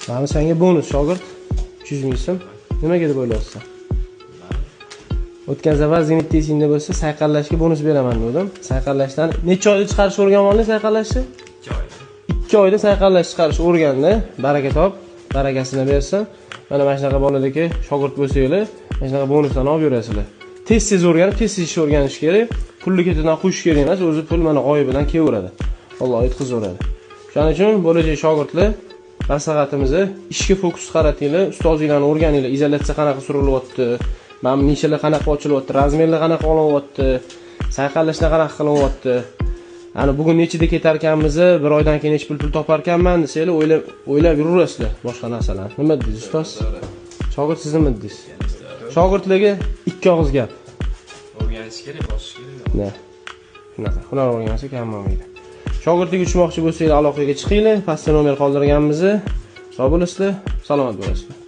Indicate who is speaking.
Speaker 1: Mana senga bonus shogird 300 ming so'm. Nimaga deb o'ylayapsan? O'tgan safar Zenit tesingda bo'lsa, sayqallashga bonus beraman dedim. Sayqallashdan necha oyda chiqarish o'rganmoqni sayqallashni?
Speaker 2: 2 oyda.
Speaker 1: 2 oyda sayqallash chiqarish o'rgandi. Baraka top, barakasini bersin. Mana shunaqa bolalarga shogird bo'lsanglar, mana shunaqa bonuslarni olib yurasizlar. Tez o'rganib, tez ishni o'rganish kerak. Pulni ketidan qo'yish kerak emas, o'zi pul mana g'oyibidan kelaveradi. Alloh yetkazaveradi. Shuning uchun bo'lajak shogirdlar maslahatimizni ishga fokus qaratinglar, ustozinglarni o'rganinglar, izolyatsiya qanaqa surilyapti, mana nishalar qanaqa ochilyapti, razmerlar qanaqa olinyapti, sayqallashlar qanaqa qilinyapti. Ana bugun nechida ketar ekanmiz, bir oydan keyin nech pul topar ekanman desanglar, o'ylab yuraverasizlar boshqa narsalarni. Nima deysiz, ustoz? Shogird siz nima deysiz? Shogirdlarga ikki og'iz gap.
Speaker 2: O'rganish kerak, bosish kerak.
Speaker 1: Ne. Shunaqa, hunar o'rgansa kam bo'lmaydi. Shogirdlik uchmoqchi bo'lsanglar aloqaga chiqinglar. Pastda nomer qoldirganmiz. Sog' bo'lasizlar, salomat bo'lasizlar.